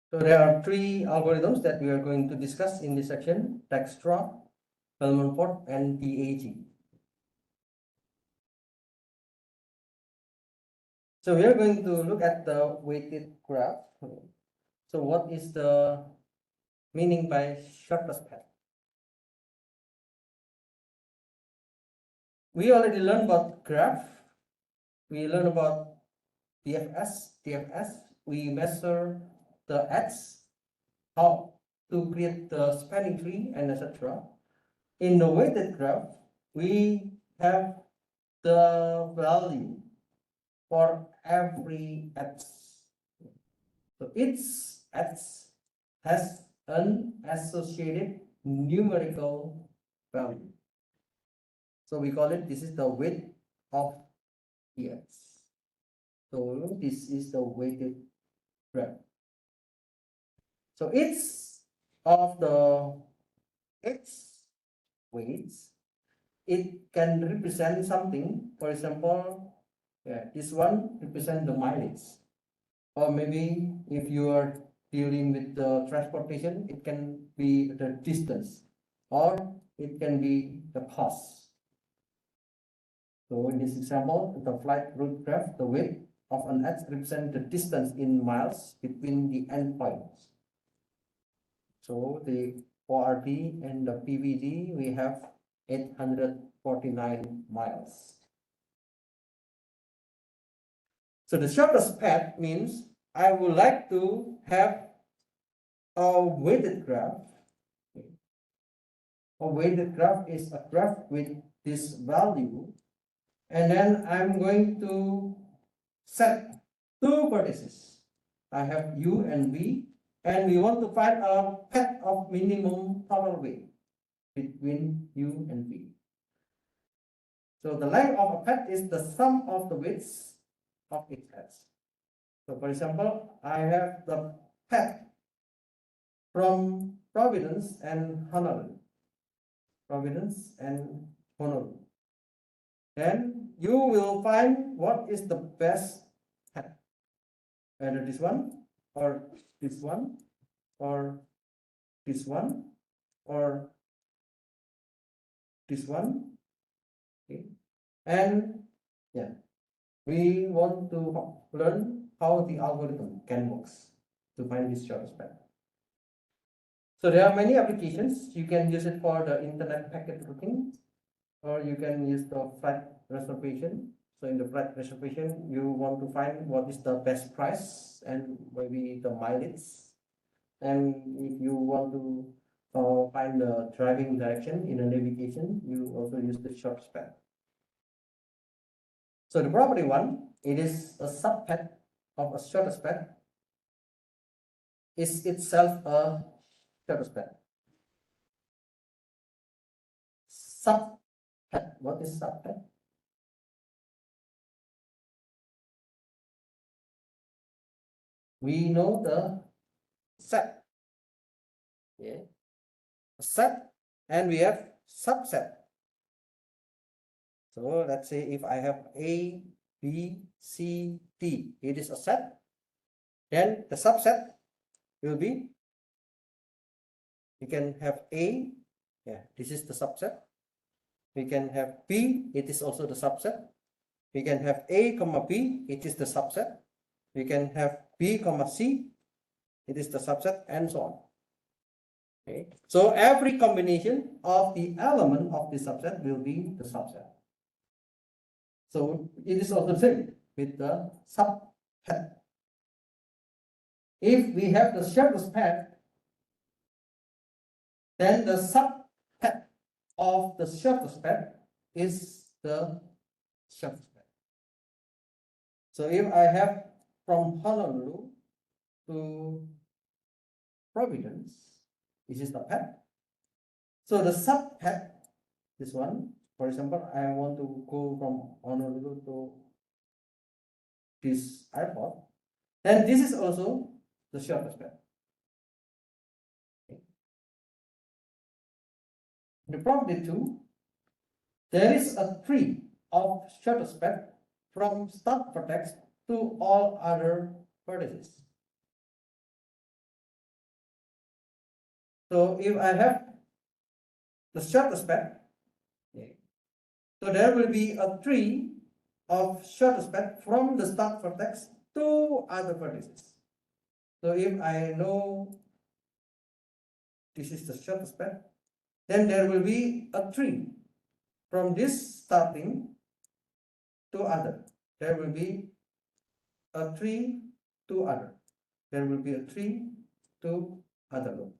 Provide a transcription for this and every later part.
So there are three algorithms that we are going to discuss in this section: Dijkstra, Helmholtz, and DAG. So we are going to look at the weighted graph. So what is the meaning by shortest path? We already learned about graph. We learned about DFS. We measure the edge, how to create the spanning tree, and etc. In the weighted graph, we have the value for every edge. So each edge has an associated numerical value. So we call it, this is the weight of the edge. So this is the weighted graph. So each of the edge weights, it can represent something. For example, this one represents the mileage, or maybe if you are dealing with the transportation, it can be the distance, or it can be the cost. So in this example, the flight route graph, the weight of an edge represents the distance in miles between the endpoints. So the ORD and the PVD, we have 849 miles. So the shortest path means I would like to have a weighted graph. A weighted graph is a graph with this value, and then I'm going to set two vertices. I have U and V, and we want to find a path of minimum total weight between U and V. So the length of a path is the sum of the widths of its edge. So for example, I have the path from Providence and Honolulu. Providence and Honolulu. Then you will find what is the best path. Either this one, or this one, or this one, or this one. Okay. And yeah, we want to learn how the algorithm can work to find this shortest path. So there are many applications. You can use it for the internet packet routing, or you can use the flight reservation. So in the flight reservation, you want to find what is the best price and maybe the mileage. And if you want to find the driving direction in a navigation, you also use the shortest path. So the property one, it is a subpath of a shortest path, is itself a shortest path. Subpath, what is subpath? We know the set, yeah, set, and we have subset. So let's say if I have A, B, C, D, it is a set. Then the subset will be, we can have A, yeah, this is the subset. We can have B, it is also the subset. We can have A comma B, it is the subset. We can have B comma C, it is the subset, and so on. Okay. So every combination of the element of the subset will be the subset. So it is also the same with the subpath. If we have the shortest path, then the subpath of the shortest path is the shortest path. So if I have from Honolulu to Providence, this is the path. So the subpath, this one, for example, I want to go from Honolulu to this airport, then this is also the shortest path. Okay. The property 2, there is a tree of shortest path from start vertex to all other vertices. So if I have the shortest path, so there will be a tree of shortest path from the start vertex to other vertices. So if I know this is the shortest path, then there will be a tree from this starting to other. There will be a tree to other. There will be a tree to other node.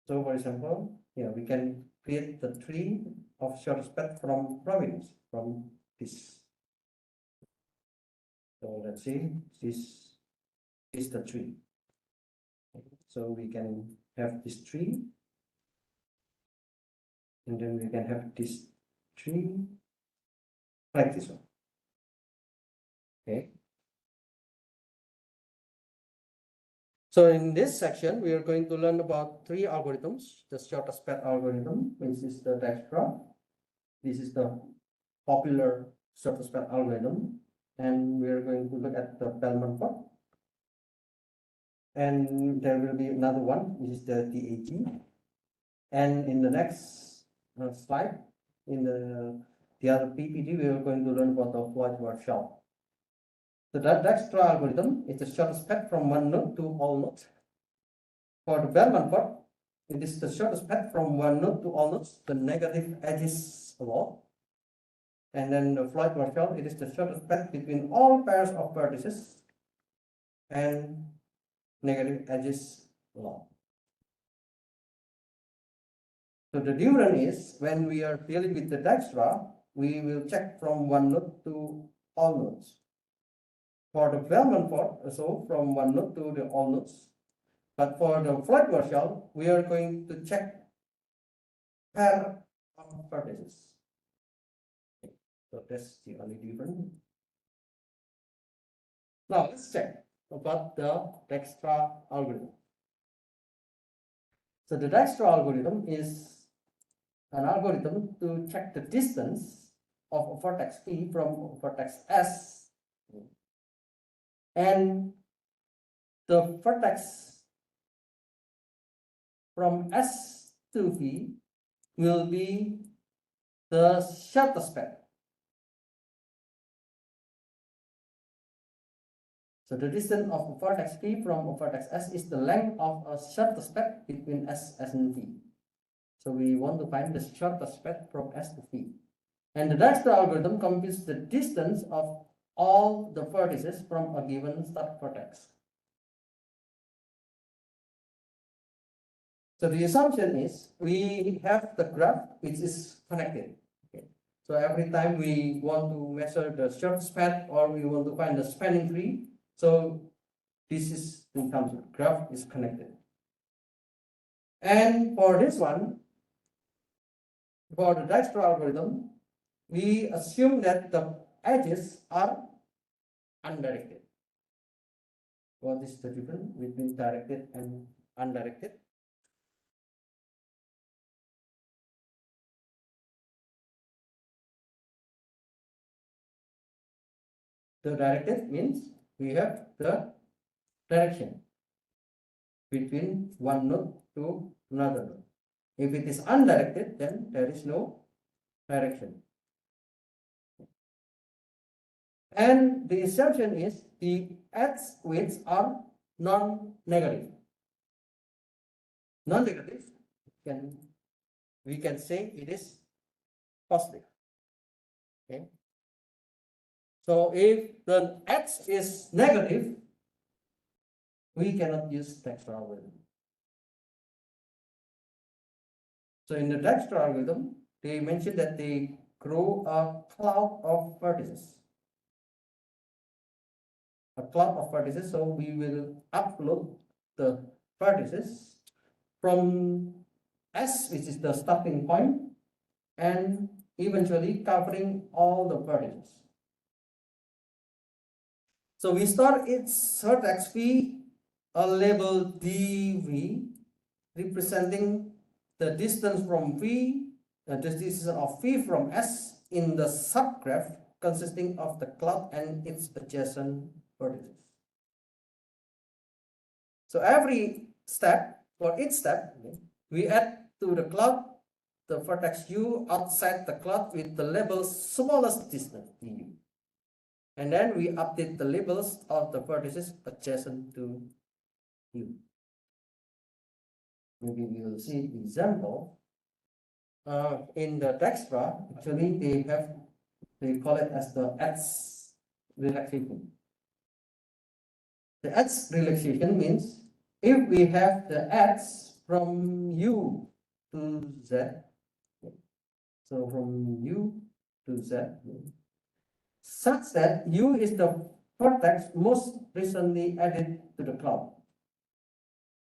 So for example, we can create the tree of shortest path from province from this. So let's see, this is the tree. So we can have this tree, and then we can have this tree like this one. Okay. So in this section, we are going to learn about three algorithms. The shortest path algorithm, which is the Dijkstra. This is the popular shortest path algorithm. And we are going to look at the Bellman-Ford. And there will be another one, which is the DAG. And in the next slide, in the other PPT, we are going to learn about the Floyd-Warshall. The Dijkstra algorithm is the shortest path from one node to all nodes. For the Bellman-Ford, it is the shortest path from one node to all nodes, the negative edges law. And then the Floyd-Warshall, it is the shortest path between all pairs of vertices and negative edges law. So the difference is when we are dealing with the Dijkstra, we will check from one node to all nodes. For the Bellman-Ford, so from one node to the all nodes. But for the Floyd-Warshall, we are going to check pair of vertices. So that's the only difference. Now let's check about the Dijkstra algorithm. So the Dijkstra algorithm is an algorithm to check the distance of a vertex P from a vertex S, and the vertex from S to V will be the shortest path. So the distance of a vertex P from a vertex S is the length of a shortest path between S and V. So we want to find the shortest path from S to V. And the Dijkstra algorithm computes the distance of all the vertices from a given start vertex. So the assumption is we have the graph which is connected. Okay. So every time we want to measure the shortest path or we want to find the spanning tree, so this is in terms of graph is connected. And for this one, for the Dijkstra algorithm, we assume that the edges are undirected. What is the difference between directed and undirected? The directed means we have the direction between one node to another node. If it is undirected, then there is no direction. And the assumption is the edge weights are non-negative. Non-negative, we can say it is positive. Okay. So if the edge is negative, we cannot use Dijkstra algorithm. So in the Dijkstra algorithm, they mentioned that they grow a cloud of vertices. A cloud of vertices, so we will upload the vertices from S, which is the starting point, and eventually covering all the vertices. So we start its vertex V, a label dV, representing the distance from V, the distance of V from S in the subgraph consisting of the cloud and its adjacent vertices. So every step, for each step, we add to the cloud the vertex u outside the cloud with the label's smallest distance du. And then we update the labels of the vertices adjacent to u. Maybe we will see example. In the Dextra, actually they call it as the edge relaxation. The edge relaxation means if we have the edge from u to z, so from u to z, such that u is the vertex most recently added to the cloud,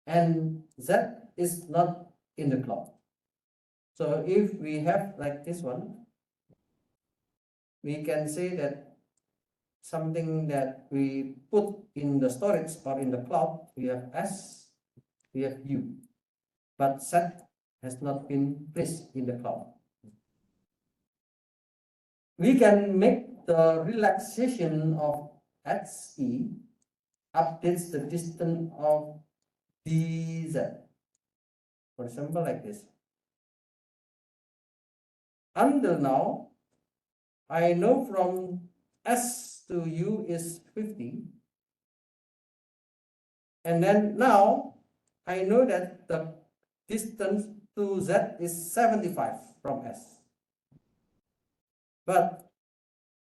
and z is not in the cloud. So if we have like this one, we can say that something that we put in the storage or in the cloud, we have S, we have U, but Z has not been placed in the cloud. We can make the relaxation of HE updates the distance of DZ. For example, like this. Until now, I know from S to U is 50. And then now I know that the distance to Z is 75 from S. But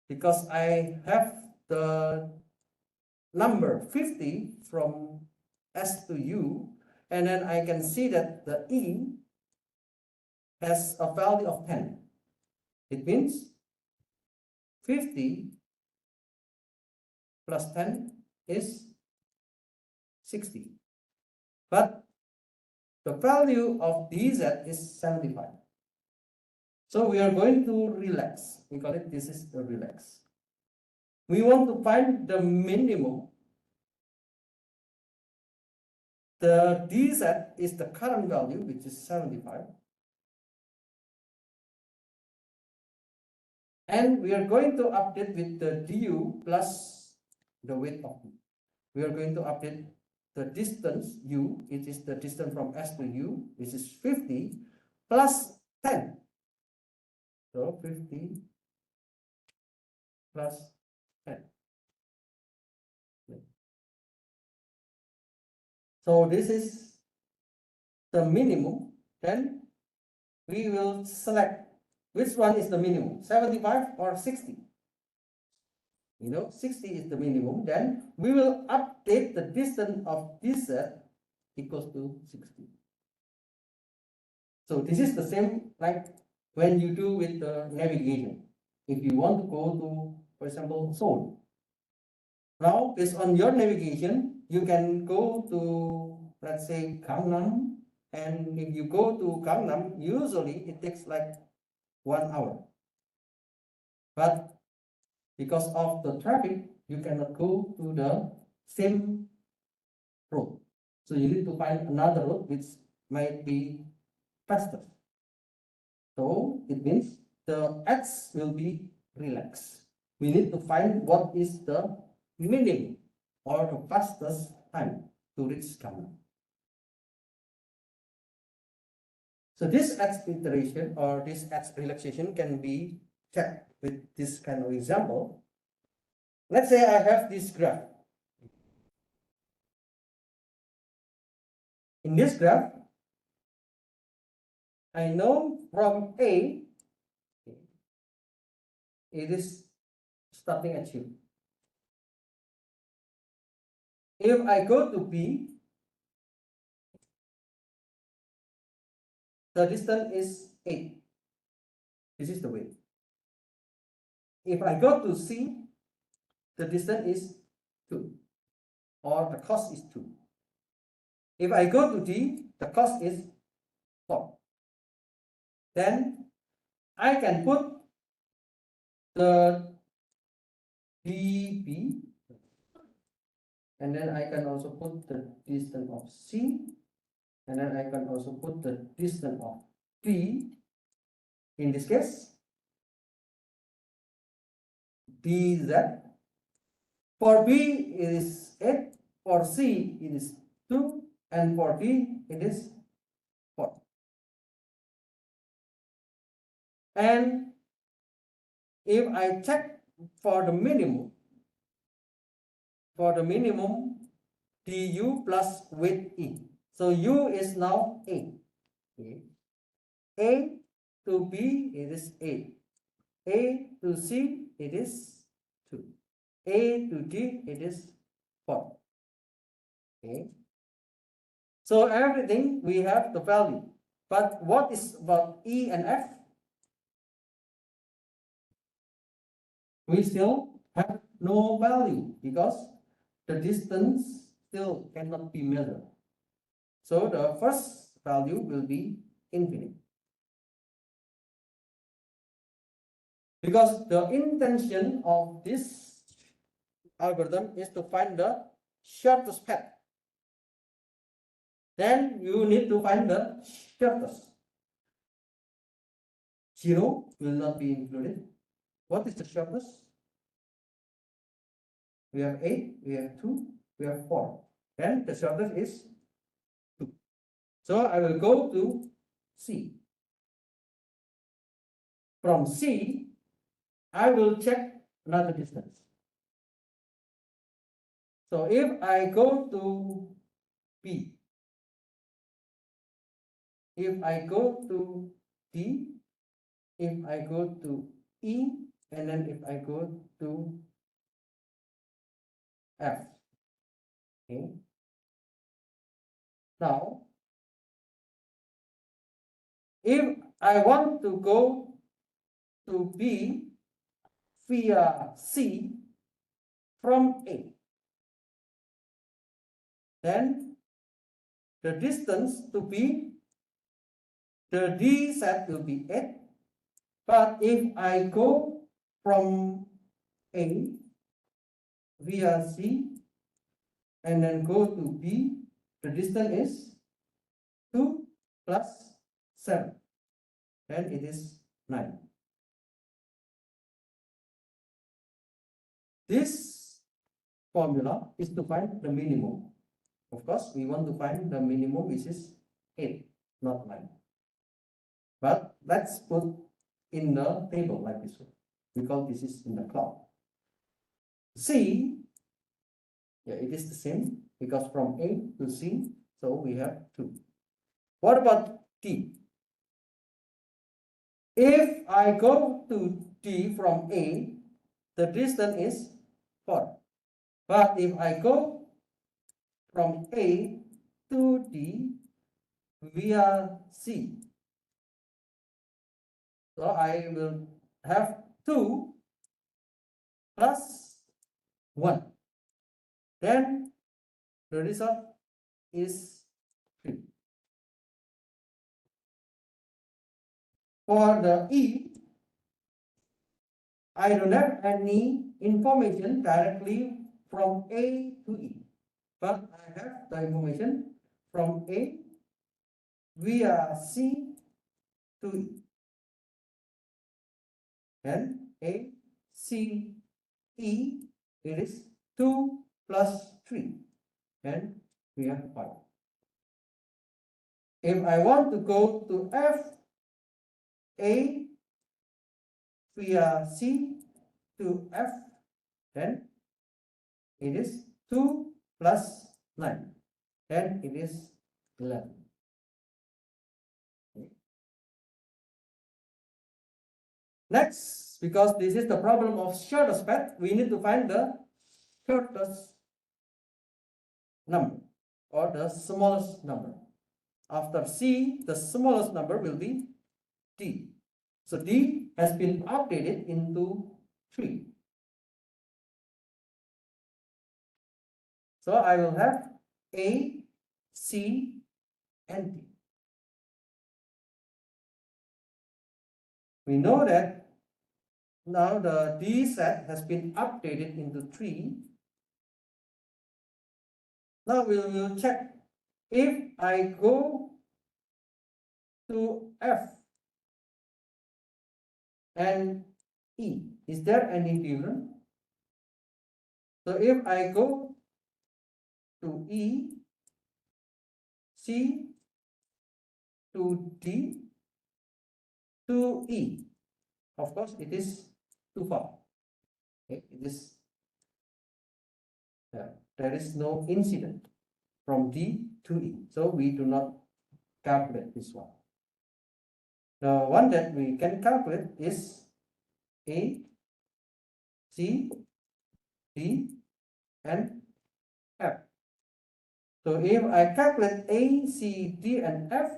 because I have the number 50 from S to U, and then I can see that the E has a value of 10. It means 50 plus 10 is 60. But the value of dz is 75. So we are going to relax. We call it, this is the relax. We want to find the minimum. The dz is the current value, which is 75. And we are going to update with the du plus the weight of u. We are going to update the distance u, it is the distance from S to U, which is 50 plus 10. So 50 plus 10. So this is the minimum. Then we will select which one is the minimum, 75 or 60. 60 is the minimum. Then we will update the distance of this set equals to 60. So this is the same like when you do with the navigation. If you want to go to, for example, Seoul. Now, based on your navigation, you can go to, let's say, Gangnam. And if you go to Gangnam, usually it takes like 1 hour. But because of the traffic, you cannot go to the same road. So you need to find another road which might be faster. So it means the x will be relaxed. We need to find what is the minimum or the fastest time to reach Gangnam. So this x iteration or this x relaxation can be checked with this kind of example. Let's say I have this graph. In this graph, I know from A, it is starting at U. If I go to B, the distance is 8. This is the way. If I go to C, the distance is 2, or the cost is 2. If I go to D, the cost is 4. Then I can put the DB, and then I can also put the distance of C, and then I can also put the distance of D. In this case, dz. For B it is 8, for C it is 2, and for D it is 4. And if I check for the minimum, du plus with E. So U is now A. Okay. A to B it is 8. A to C it is 2. A to D it is 4. Okay. So everything we have the value. But what is about E and F? We still have no value because the distance still cannot be measured. So the first value will be infinite. Because the intention of this algorithm is to find the shortest path. Then you need to find the shortest. 0 will not be included. What is the shortest? We have 8, we have 2, we have 4. Then the shortest is 2. So I will go to C. From C, I will check another distance. So if I go to B, if I go to D, if I go to E, and then if I go to F. Okay. Now, if I want to go to B via C from A, then the distance to B, the D set will be 8. But if I go from A via C and then go to B, the distance is 2 plus 7. Then it is 9. This formula is to find the minimum. Of course, we want to find the minimum, which is 8, not 9. But let's put in the table like this one, because this is in the cloud. C, yeah, it is the same, because from A to C, so we have 2. What about D? If I go to D from A, the distance is 4. But if I go from A to D via C, so I will have 2 plus 1. Then the result is 3. For the E, I don't have any information directly from A to E, but I have the information from A via C to E. And A, C, E, it is 2 plus 3, and we have 5. If I want to go to F, A via C to F, then it is 2 plus 9, and it is 11. Next, because this is the problem of shortest path, we need to find the shortest number or the smallest number. After C, the smallest number will be D. So D has been updated into 3. So I will have A, C, and D. We know that now the D set has been updated into 3. Now we will check if I go to F and E, is there any difference? So if I go to E C to D to E. Of course, it is too far. Okay, it is there is no incident from D to E, so we do not calculate this one. The one that we can calculate is A, C, D, and F. So if I calculate A, C, D, and F,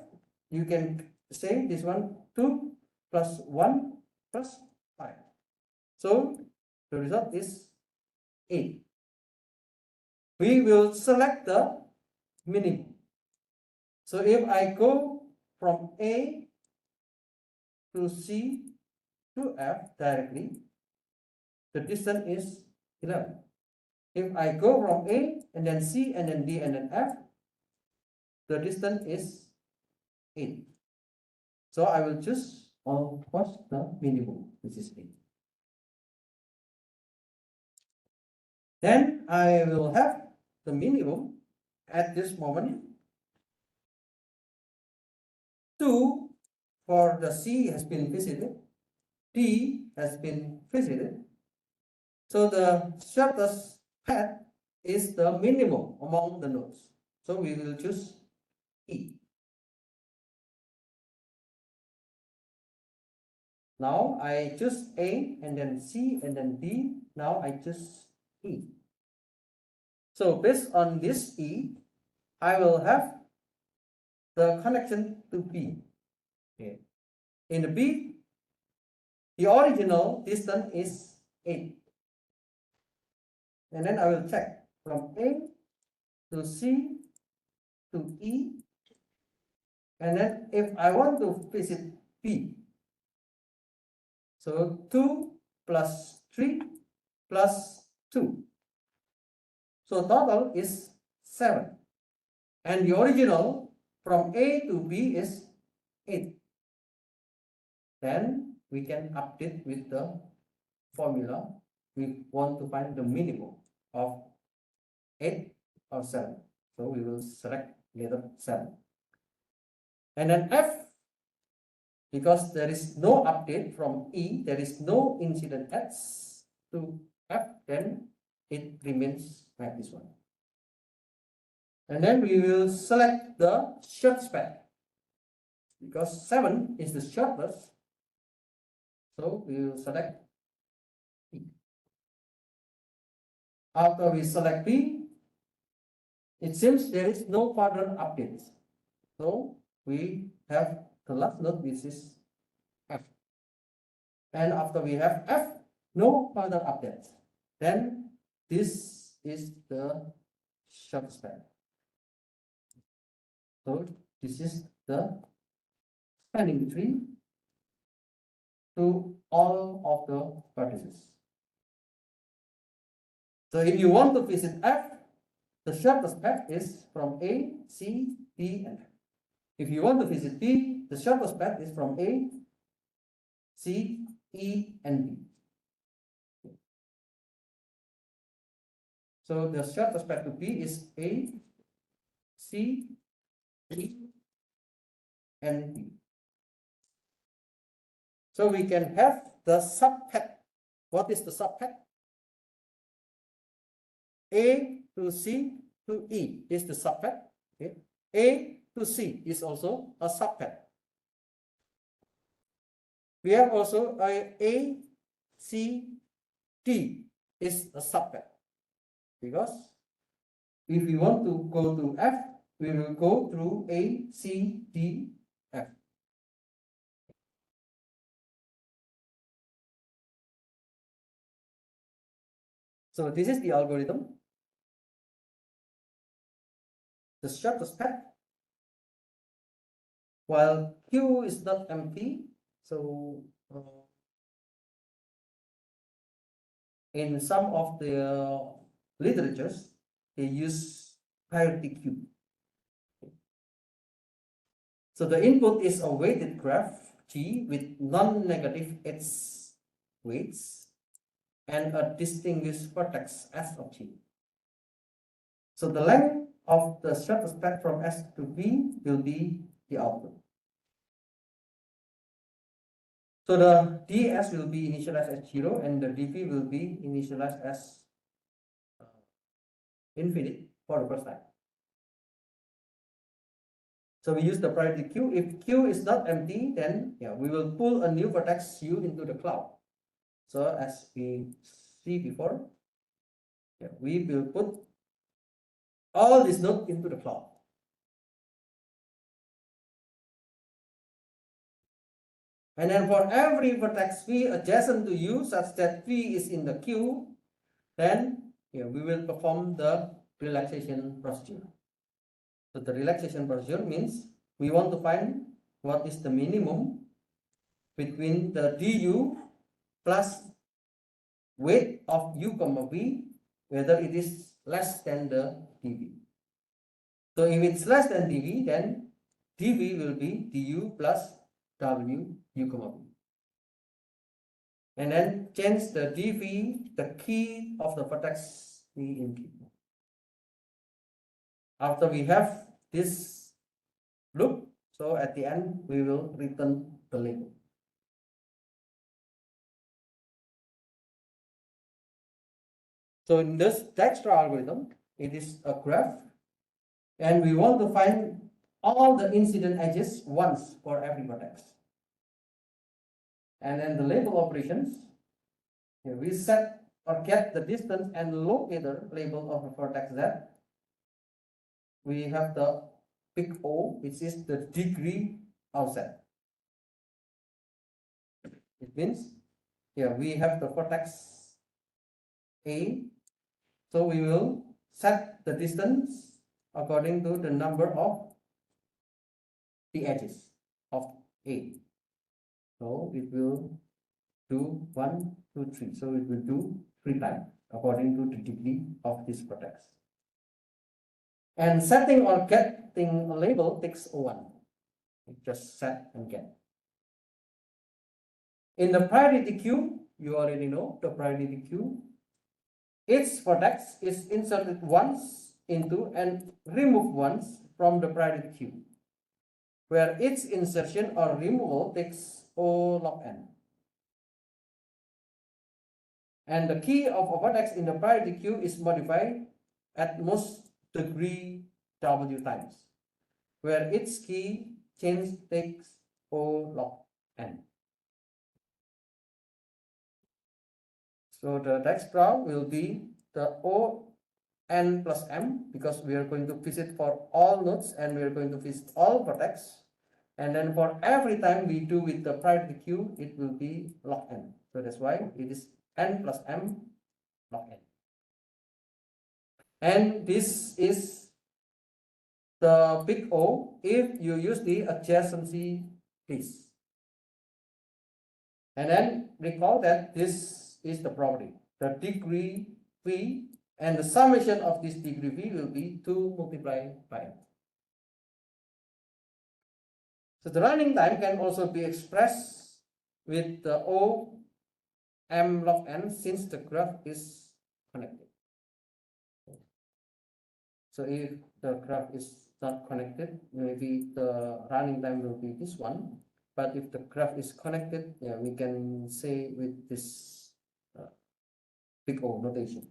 you can say this one 2 plus 1 plus 5. So the result is 8. We will select the minimum. So if I go from A to C to F directly, the distance is 11. If I go from A and then C and then D and then F, the distance is 8. So I will choose of course the minimum, which is 8. Then I will have the minimum at this moment. 2 for the C has been visited, D has been visited. So the shortest path is the minimum among the nodes. So we will choose E. Now I choose A and then C and then D. Now I choose E. So based on this E, I will have the connection to B. Okay. In the B, the original distance is 8. And then I will check from A to C to E. And then if I want to visit B, so 2 plus 3 plus 2. So total is 7. And the original from A to B is 8. Then we can update with the formula. We want to find the minimum of 8 or 7. So we will select letter 7. And then F, because there is no update from E, there is no incident X to F, then it remains like this one. And then we will select the short span, because 7 is the shortest. So we will select E. After we select B, it seems there is no further updates. So we have the last node, which is F. And after we have F, no further updates. Then this is the short span. So this is the spanning tree to all of the vertices. So if you want to visit F, the shortest path is from A, C, D, and F. If you want to visit B, the shortest path is from A, C, E, and B. So the shortest path to B is A, C, E, and B. So we can have the subpath. What is the subpath? A to C to E is the subpath. Okay. A to C is also a subpath. We have also A, C, D is a subpath, because if we want to go to F, we will go through A, C, D, F. So this is the algorithm. The shortest path, while Q is not empty, so in some of the literatures, they use priority Q. So the input is a weighted graph G with non-negative edge weights and a distinguished vertex S of G. So the length of the shortest path from S to V will be the output. So the ds will be initialized as 0 and the dv will be initialized as infinite for the first time. So we use the priority queue. If Q is not empty, then we will pull a new vertex U into the cloud. So as we see before, we will put all these nodes into the cloud. And then for every vertex V adjacent to U such that V is in the queue, then we will perform the relaxation procedure. So the relaxation procedure means we want to find what is the minimum between the du plus weight of u comma v, whether it is less than the dv. So if it's less than dv, then dv will be du plus w u comma v. And then change the dv, the key of the vertex v in Q. After we have this loop, so at the end we will return the label. So in this Dijkstra algorithm, it is a graph, and we want to find all the incident edges once for every vertex. And then the label operations, we set or get the distance and locator label of the vertex Z. We have the big O, which is the degree offset. It means we have the vertex A, so we will set the distance according to the number of the edges of A. So it will do 1, 2, 3. So it will do 3 times according to the degree of this vertex. And setting or getting a label takes 1. Just set and get. In the priority queue, you already know the priority queue. Each vertex is inserted once into and removed once from the priority queue, where each insertion or removal takes O log n. And the key of a vertex in the priority queue is modified at most degree W times, where each key change takes O log n. So the Dijkstra will be the O n plus m, because we are going to visit for all nodes and we are going to visit all vertex. And then for every time we do with the priority queue, it will be log n. So that's why it is n plus m log n. And this is the big O if you use the adjacency case. And then recall that this is the property. The degree V and the summation of this degree V will be 2 multiplied by n. So the running time can also be expressed with the O m log n since the graph is connected. So if the graph is not connected, maybe the running time will be this one. But if the graph is connected, we can say with this big O notation.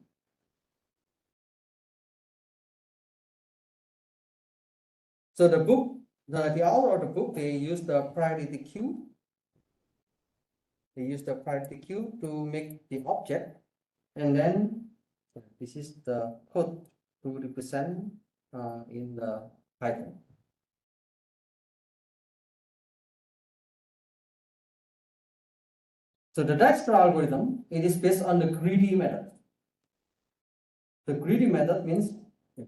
So the book, the author of the book, they use the priority queue. They use the priority queue to make the object, and then this is the code to represent in the Python. So the Dijkstra algorithm, it is based on the greedy method. The greedy method means,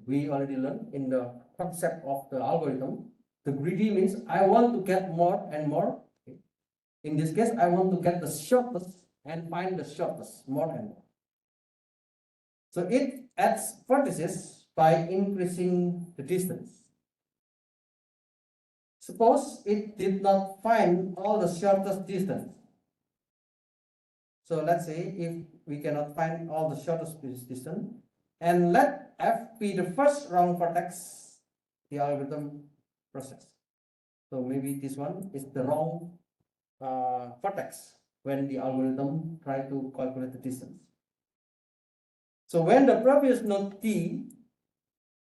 we already learned in the concept of the algorithm, the greedy means I want to get more and more. In this case, I want to get the shortest and find the shortest more and more. So it adds vertices by increasing the distance. Suppose it did not find all the shortest distance. So let's say if we cannot find all the shortest distance, and let F be the first wrong vertex the algorithm process. So maybe this one is the wrong vertex when the algorithm try to calculate the distance. So when the previous node T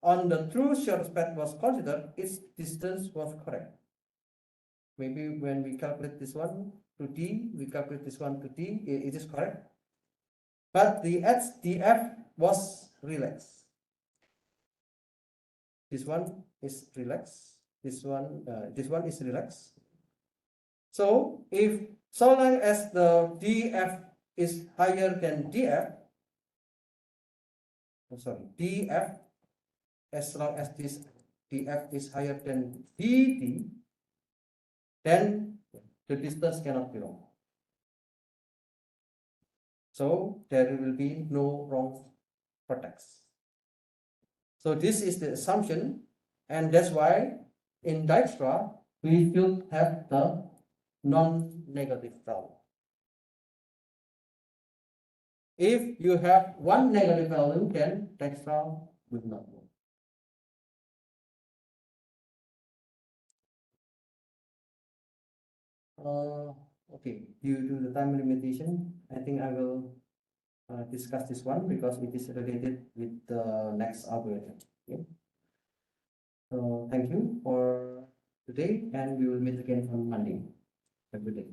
on the true shortest path was considered, its distance was correct. Maybe when we calculate this one to D, we calculate this one to D, it is correct. But the HDF was relaxed. This one is relaxed. This one is relaxed. So if so long as the DF is higher than DF, DF, as long as this DF is higher than DD, then the distance cannot be wrong. So there will be no wrong vertex. So this is the assumption, and that's why in Dijkstra we should have the non-negative value. If you have one negative value, then Dijkstra will not work. Okay, due to the time limitation, I think I will discuss this one because it is related with the next algorithm. Okay. So thank you for today, and we will meet again on Monday. Have a good day.